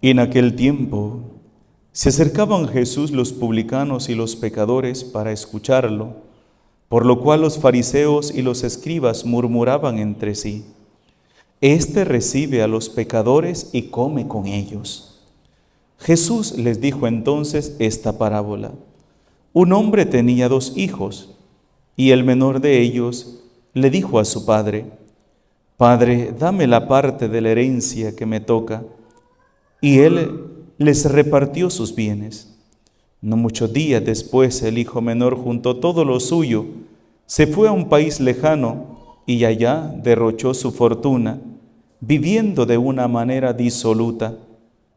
En aquel tiempo se acercaban a Jesús los publicanos y los pecadores para escucharlo, por lo cual los fariseos y los escribas murmuraban entre sí: Este recibe a los pecadores y come con ellos. Jesús les dijo entonces esta parábola: Un hombre tenía 2 hijos, y el menor de ellos le dijo a su padre: Padre, dame la parte de la herencia que me toca. Y él les repartió sus bienes. No muchos días después el hijo menor juntó todo lo suyo, se fue a un país lejano y allá derrochó su fortuna, viviendo de una manera disoluta.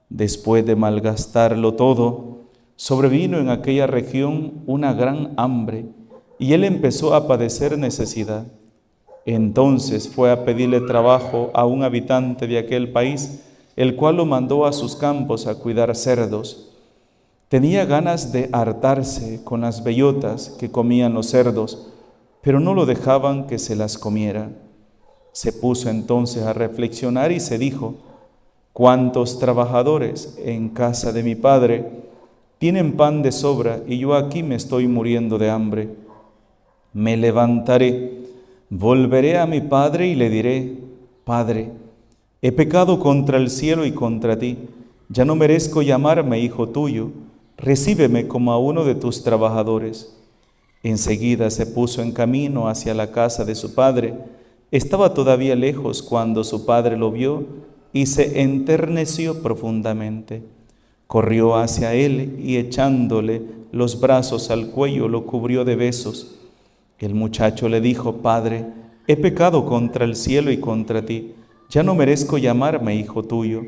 Después de malgastarlo todo, sobrevino en aquella región una gran hambre y él empezó a padecer necesidad. Entonces fue a pedirle trabajo a un habitante de aquel país, el cual lo mandó a sus campos a cuidar cerdos. Tenía ganas de hartarse con las bellotas que comían los cerdos, pero no lo dejaban que se las comiera. Se puso entonces a reflexionar y se dijo: ¿Cuántos trabajadores en casa de mi padre tienen pan de sobra y yo aquí me estoy muriendo de hambre? Me levantaré, volveré a mi padre y le diré: Padre, he pecado contra el cielo y contra ti, ya no merezco llamarme hijo tuyo, recíbeme como a uno de tus trabajadores. Enseguida se puso en camino hacia la casa de su padre. Estaba todavía lejos cuando su padre lo vio y se enterneció profundamente. Corrió hacia él y echándole los brazos al cuello lo cubrió de besos. El muchacho le dijo: Padre, he pecado contra el cielo y contra ti, ya no merezco llamarme hijo tuyo.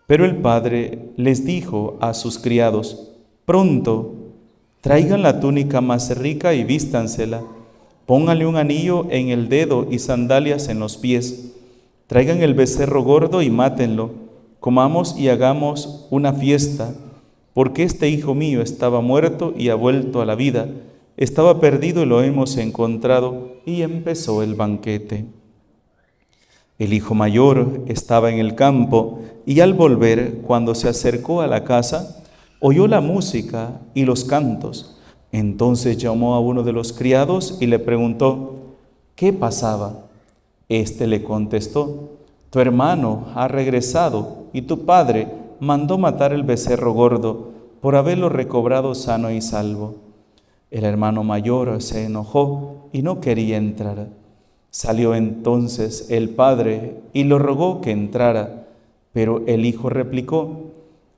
Pero el padre les dijo a sus criados: Pronto, traigan la túnica más rica y vístansela, pónganle un anillo en el dedo y sandalias en los pies, traigan el becerro gordo y mátenlo, comamos y hagamos una fiesta, porque este hijo mío estaba muerto y ha vuelto a la vida, estaba perdido y lo hemos encontrado. Y empezó el banquete. El hijo mayor estaba en el campo y al volver, cuando se acercó a la casa, oyó la música y los cantos. Entonces llamó a uno de los criados y le preguntó: ¿qué pasaba? Este le contestó: Tu hermano ha regresado y tu padre mandó matar el becerro gordo por haberlo recobrado sano y salvo. El hermano mayor se enojó y no quería entrar. Salió entonces el padre y lo rogó que entrara, pero el hijo replicó: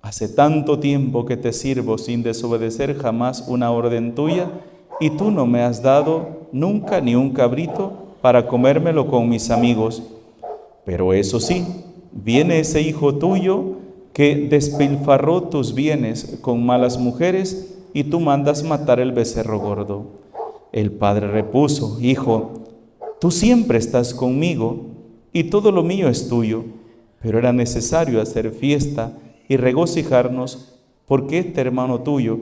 Hace tanto tiempo que te sirvo sin desobedecer jamás una orden tuya, y tú no me has dado nunca ni un cabrito para comérmelo con mis amigos. Pero eso sí, viene ese hijo tuyo que despilfarró tus bienes con malas mujeres y tú mandas matar el becerro gordo. El padre repuso: Hijo, tú siempre estás conmigo y todo lo mío es tuyo, pero era necesario hacer fiesta y regocijarnos porque este hermano tuyo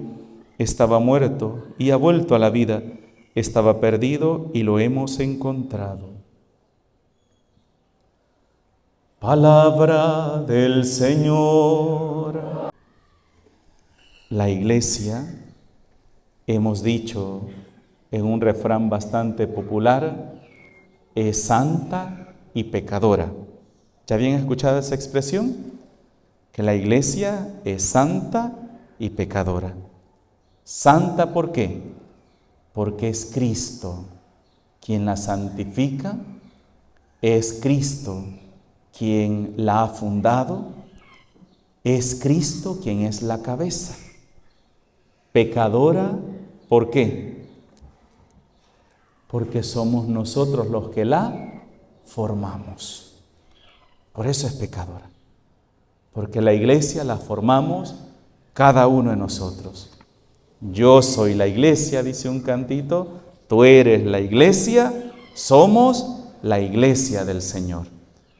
estaba muerto y ha vuelto a la vida, estaba perdido y lo hemos encontrado. Palabra del Señor. La Iglesia, hemos dicho en un refrán bastante popular, es santa y pecadora. ¿Ya habían escuchado esa expresión? Que la Iglesia es santa y pecadora. ¿Santa por qué? Porque es Cristo quien la santifica, es Cristo quien la ha fundado, es Cristo quien es la cabeza. Pecadora, ¿por qué? Porque somos nosotros los que la formamos. Por eso es pecadora. Porque la Iglesia la formamos cada uno de nosotros. Yo soy la Iglesia, dice un cantito, tú eres la Iglesia, somos la Iglesia del Señor.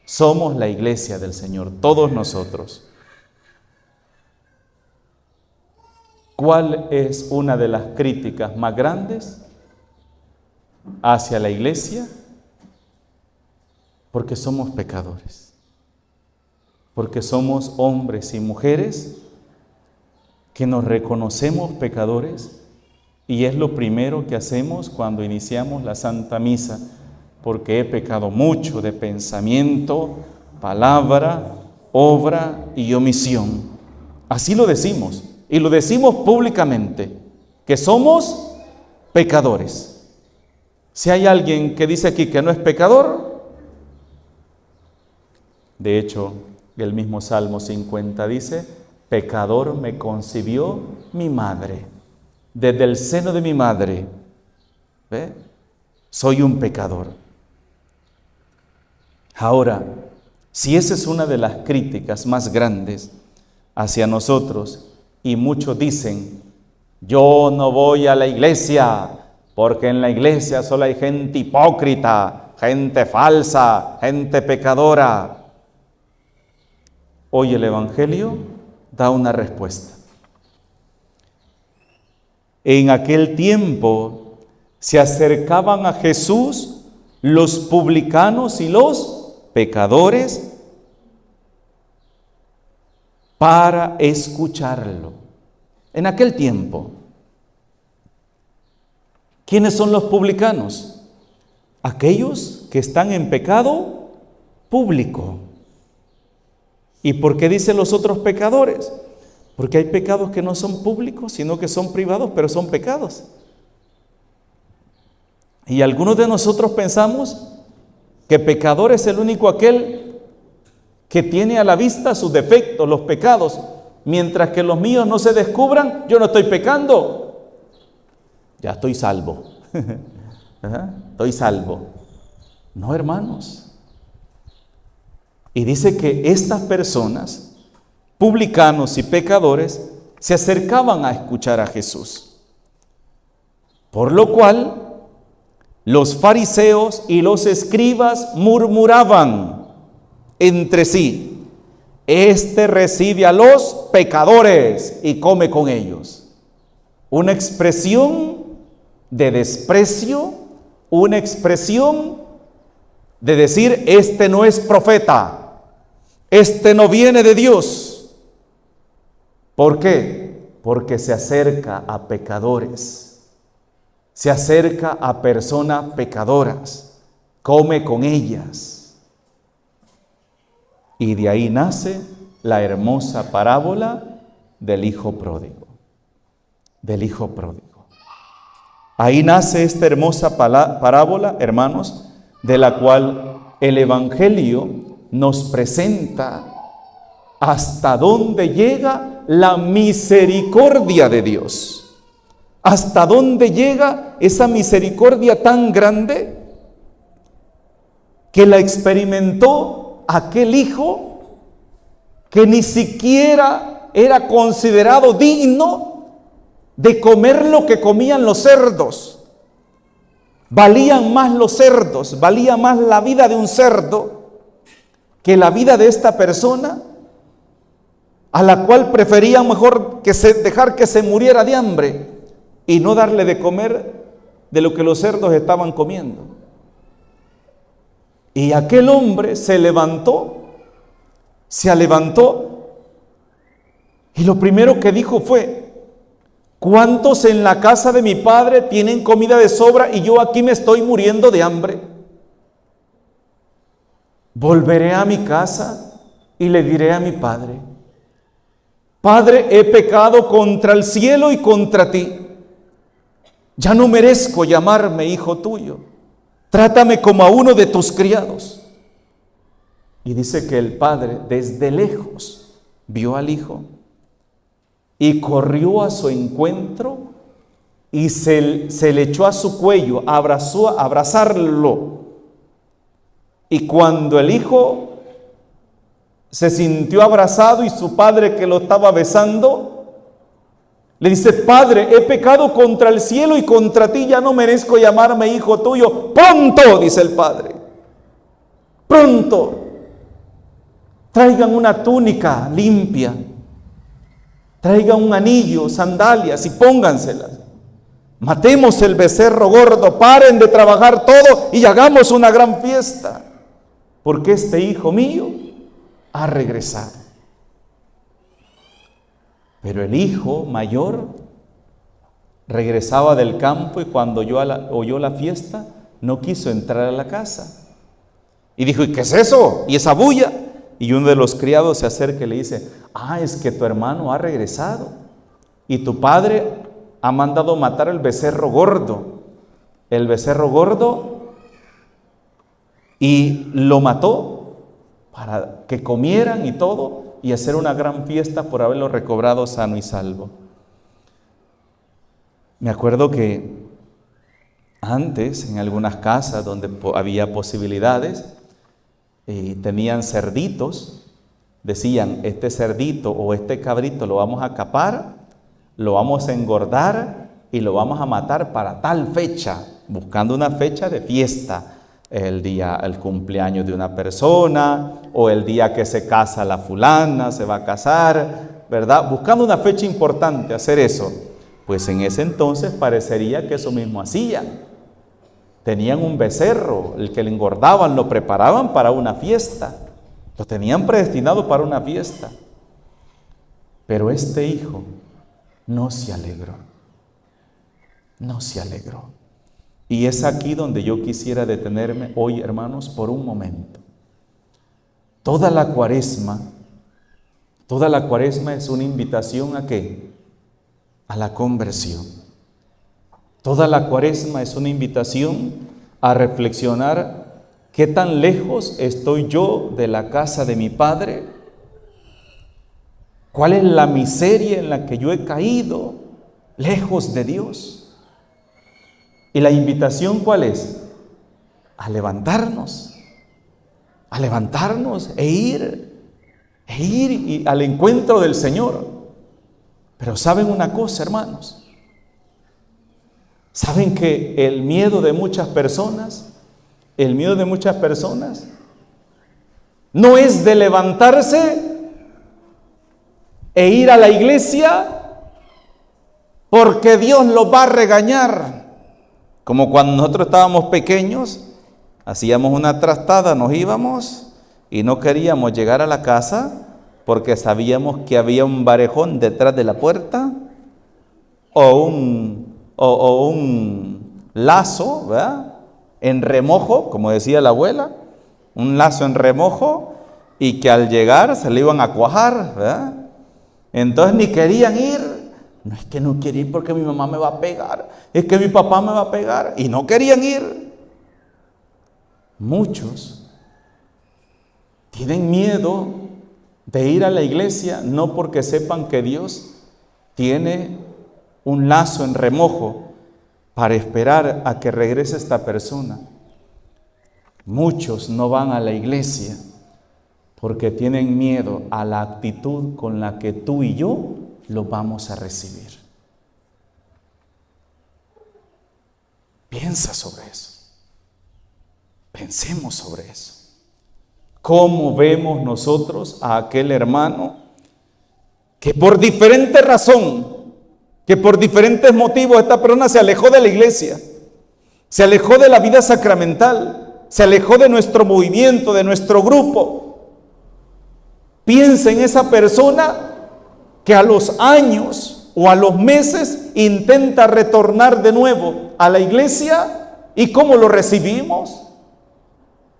Somos la Iglesia del Señor, todos nosotros. ¿Cuál es una de las críticas más grandes hacia la Iglesia? Porque somos pecadores. porque somos hombres y mujeres que nos reconocemos pecadores y es lo primero que hacemos cuando iniciamos la Santa Misa, porque he pecado mucho de pensamiento, palabra, obra y omisión. Así lo decimos, y lo decimos públicamente, que somos pecadores. Si hay alguien que dice aquí que no es pecador, de hecho, el mismo Salmo 50 dice, pecador me concibió mi madre, desde el seno de mi madre, ¿ve? Soy un pecador. Ahora, si esa es una de las críticas más grandes hacia nosotros, y muchos dicen, yo no voy a la iglesia, porque en la iglesia solo hay gente hipócrita, gente falsa, gente pecadora. Hoy el Evangelio da una respuesta. En aquel tiempo se acercaban a Jesús los publicanos y los pecadores para escucharlo. En aquel tiempo, ¿quiénes son los publicanos? Aquellos que están en pecado público. ¿Y por qué dicen los otros pecadores? Porque hay pecados que no son públicos, sino que son privados, pero son pecados. Y algunos de nosotros pensamos que pecador es el único aquel que tiene a la vista sus defectos, los pecados. Mientras que los míos no se descubran, yo no estoy pecando. Ya estoy salvo. Estoy salvo. No, hermanos. Y dice que estas personas, publicanos y pecadores, se acercaban a escuchar a Jesús. Por lo cual, los fariseos y los escribas murmuraban entre sí, este recibe a los pecadores y come con ellos. Una expresión de desprecio, una expresión de decir, este no es profeta, este no viene de Dios. ¿Por qué? Porque se acerca a pecadores, se acerca a personas pecadoras, come con ellas. Y de ahí nace la hermosa parábola del hijo pródigo, del hijo pródigo. Ahí nace esta hermosa parábola, hermanos, de la cual el Evangelio nos presenta hasta dónde llega la misericordia de Dios. Hasta dónde llega esa misericordia tan grande que la experimentó aquel hijo que ni siquiera era considerado digno de comer lo que comían los cerdos. Valían más los cerdos, valía más la vida de un cerdo que la vida de esta persona, a la cual preferían mejor dejar que se muriera de hambre y no darle de comer de lo que los cerdos estaban comiendo. Y aquel hombre se levantó y lo primero que dijo fue, ¿cuántos en la casa de mi padre tienen comida de sobra y yo aquí me estoy muriendo de hambre? Volveré a mi casa y le diré a mi padre, Padre, he pecado contra el cielo y contra ti. Ya no merezco llamarme hijo tuyo. Trátame como a uno de tus criados. Y dice que el padre desde lejos vio al hijo y corrió a su encuentro y se le echó a su cuello, a abrazarlo. Y cuando el hijo se sintió abrazado y su padre que lo estaba besando, le dice, Padre, he pecado contra el cielo y contra ti, ya no merezco llamarme hijo tuyo. Pronto, dice el padre, pronto, traigan una túnica limpia, traigan un anillo, sandalias y pónganselas. Matemos el becerro gordo, paren de trabajar todo y hagamos una gran fiesta, porque este hijo mío ha regresado. Pero el hijo mayor regresaba del campo y cuando oyó la fiesta, no quiso entrar a la casa. Y dijo, ¿y qué es eso? ¿Y esa bulla? Y uno de los criados se acerca y le dice, es que tu hermano ha regresado y tu padre ha mandado matar el becerro gordo. El becerro gordo, y lo mató para que comieran y todo y hacer una gran fiesta por haberlo recobrado sano y salvo. Me acuerdo que antes en algunas casas donde había posibilidades, tenían cerditos, decían, este cerdito o este cabrito lo vamos a capar, lo vamos a engordar y lo vamos a matar para tal fecha, buscando una fecha de fiesta, el cumpleaños de una persona o el día que se casa la fulana, se va a casar, ¿verdad? Buscando una fecha importante, hacer eso. Pues en ese entonces parecería que eso mismo hacían. Tenían un becerro, el que le engordaban, lo preparaban para una fiesta. Lo tenían predestinado para una fiesta. Pero este hijo no se alegró. No se alegró. Y es aquí donde yo quisiera detenerme hoy, hermanos, por un momento. Toda la cuaresma es una invitación ¿a qué? A la conversión. Toda la cuaresma es una invitación a reflexionar qué tan lejos estoy yo de la casa de mi Padre, cuál es la miseria en la que yo he caído, lejos de Dios. ¿Y la invitación cuál es? A levantarnos e ir al encuentro del Señor. Pero ¿saben una cosa, hermanos? ¿Saben que el miedo de muchas personas no es de levantarse e ir a la iglesia porque Dios los va a regañar? Como cuando nosotros estábamos pequeños, hacíamos una trastada, nos íbamos y no queríamos llegar a la casa porque sabíamos que había un barejón detrás de la puerta o un lazo, ¿verdad? En remojo, como decía la abuela, un lazo en remojo, y que al llegar se le iban a cuajar, ¿verdad? Entonces ni querían ir. No es que no quiero ir porque mi mamá me va a pegar, es que mi papá me va a pegar, y no querían ir. Muchos tienen miedo de ir a la iglesia, no porque sepan que Dios tiene un lazo en remojo para esperar a que regrese esta persona. Muchos no van a la iglesia porque tienen miedo a la actitud con la que tú y yo lo vamos a recibir. Piensa sobre eso. Pensemos sobre eso. ¿Cómo vemos nosotros a aquel hermano que por diferente razón, que por diferentes motivos esta persona se alejó de la iglesia, se alejó de la vida sacramental, se alejó de nuestro movimiento, de nuestro grupo? Piensa en esa persona que a los años o a los meses intenta retornar de nuevo a la iglesia. ¿Y cómo lo recibimos?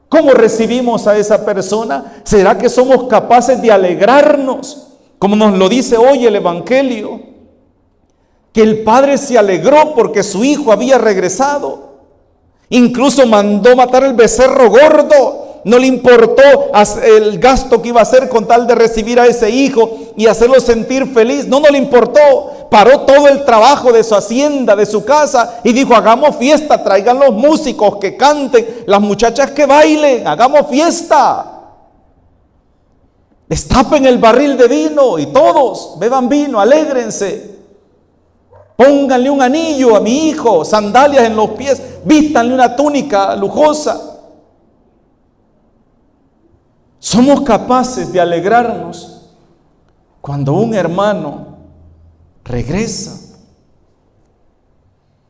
¿Cómo recibimos a esa persona? ¿Será que somos capaces de alegrarnos, como nos lo dice hoy el Evangelio? Que el padre se alegró porque su hijo había regresado. Incluso mandó matar el becerro gordo. No le importó el gasto que iba a hacer con tal de recibir a ese hijo y hacerlo sentir feliz. No le importó. Paró todo el trabajo de su hacienda, de su casa, y dijo: hagamos fiesta, traigan los músicos que canten, las muchachas que bailen, hagamos fiesta. Destapen el barril de vino y todos beban vino, alégrense. Pónganle un anillo a mi hijo, sandalias en los pies, vístanle una túnica lujosa. Somos capaces de alegrarnos cuando un hermano regresa.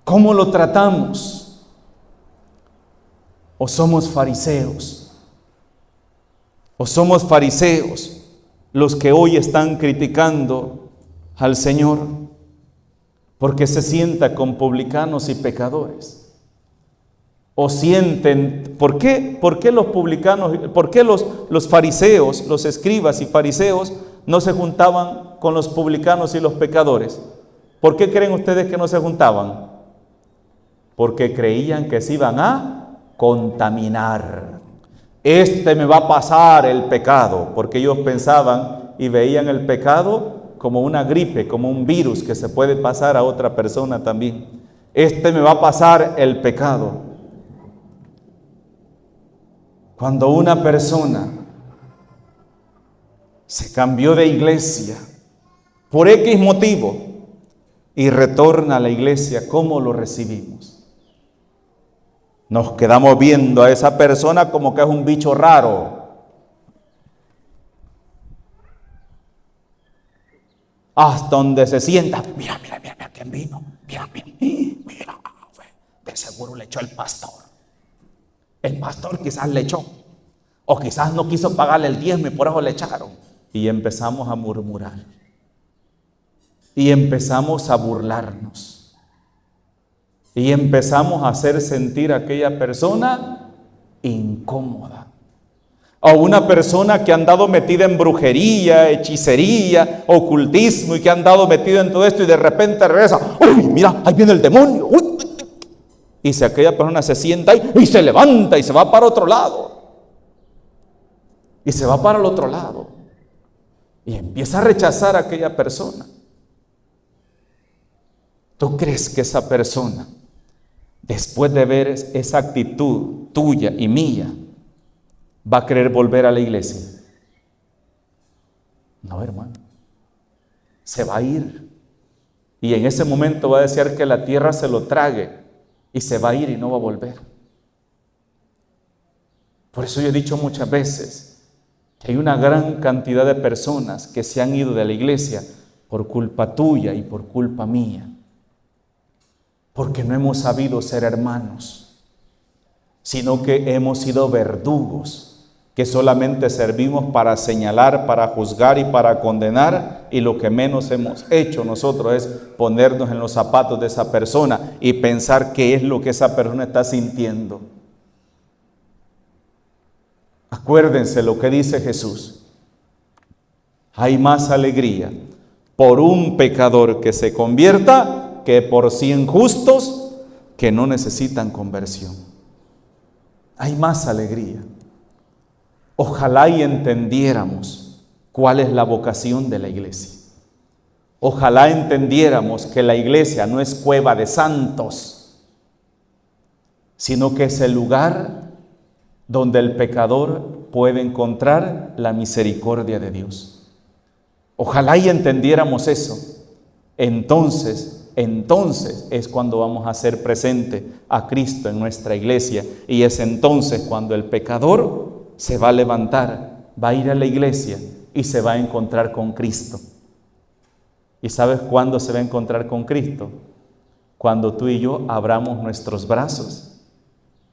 ¿Cómo lo tratamos? ¿O somos fariseos? ¿O somos fariseos los que hoy están criticando al Señor porque se sienta con publicanos y pecadores? ¿O sienten, por qué los publicanos, por qué los fariseos, los escribas y fariseos no se juntaban con los publicanos y los pecadores? ¿Por qué creen ustedes que no se juntaban? Porque creían que se iban a contaminar. Me va a pasar el pecado, porque ellos pensaban y veían el pecado como una gripe, como un virus que se puede pasar a otra persona también. Me va a pasar el pecado. Cuando una persona se cambió de iglesia por X motivo y retorna a la iglesia, ¿cómo lo recibimos? Nos quedamos viendo a esa persona como que es un bicho raro. Hasta donde se sienta, mira, ¿quién vino? Mira, de seguro le echó el pastor. El pastor quizás le echó, o quizás no quiso pagarle el diezmo y por eso le echaron. Y empezamos a murmurar, y empezamos a burlarnos, y empezamos a hacer sentir a aquella persona incómoda. O una persona que ha andado metida en brujería, hechicería, ocultismo, y que ha andado metido en todo esto, y de repente regresa, ¡uy, mira, ahí viene el demonio! ¡Uy! Y si aquella persona se sienta ahí y se levanta y se va para otro lado, y se va para el otro lado, y empieza a rechazar a aquella persona. ¿Tú crees que esa persona, después de ver esa actitud tuya y mía, va a querer volver a la iglesia? No, hermano. Se va a ir. Y en ese momento va a desear que la tierra se lo trague. Y se va a ir y no va a volver. Por eso yo he dicho muchas veces que hay una gran cantidad de personas que se han ido de la iglesia por culpa tuya y por culpa mía. Porque no hemos sabido ser hermanos, sino que hemos sido verdugos, que solamente servimos para señalar, para juzgar y para condenar, y lo que menos hemos hecho nosotros es ponernos en los zapatos de esa persona y pensar qué es lo que esa persona está sintiendo. Acuérdense lo que dice Jesús: hay más alegría por un pecador que se convierta que por 100 justos que no necesitan conversión. Hay más alegría. Ojalá y entendiéramos cuál es la vocación de la iglesia. Ojalá entendiéramos que la iglesia no es cueva de santos, sino que es el lugar donde el pecador puede encontrar la misericordia de Dios. Ojalá y entendiéramos eso. Entonces es cuando vamos a hacer presente a Cristo en nuestra iglesia, y es entonces cuando el pecador se va a levantar, va a ir a la iglesia y se va a encontrar con Cristo. ¿Y sabes cuándo se va a encontrar con Cristo? Cuando tú y yo abramos nuestros brazos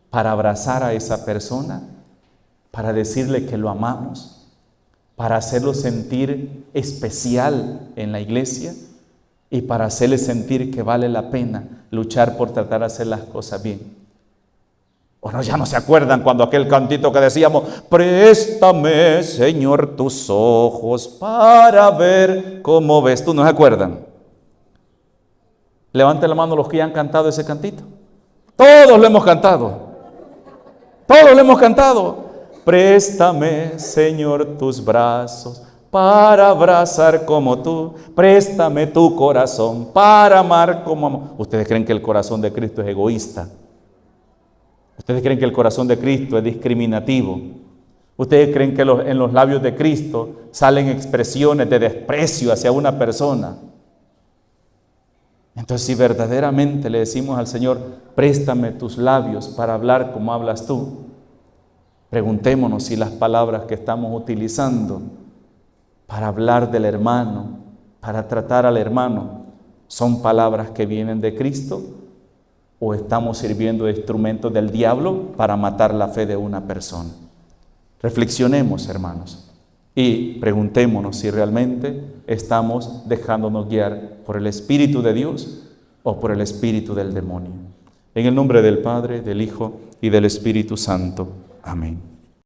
para abrazar a esa persona, para decirle que lo amamos, para hacerlo sentir especial en la iglesia y para hacerle sentir que vale la pena luchar por tratar de hacer las cosas bien. ¿O no, ya no se acuerdan cuando aquel cantito que decíamos: préstame, Señor, tus ojos para ver cómo ves? ¿Tú no se acuerdan? Levanten la mano los que ya han cantado ese cantito. Todos lo hemos cantado. Todos lo hemos cantado. Préstame, Señor, tus brazos para abrazar como tú. Préstame tu corazón para amar como amo. ¿Ustedes creen que el corazón de Cristo es egoísta? ¿Ustedes creen que el corazón de Cristo es discriminativo? ¿Ustedes creen que en los labios de Cristo salen expresiones de desprecio hacia una persona? Entonces, si verdaderamente le decimos al Señor: préstame tus labios para hablar como hablas tú, preguntémonos si las palabras que estamos utilizando para hablar del hermano, para tratar al hermano, son palabras que vienen de Cristo, o estamos sirviendo de instrumentos del diablo para matar la fe de una persona. Reflexionemos, hermanos, y preguntémonos si realmente estamos dejándonos guiar por el Espíritu de Dios o por el espíritu del demonio. En el nombre del Padre, del Hijo y del Espíritu Santo. Amén.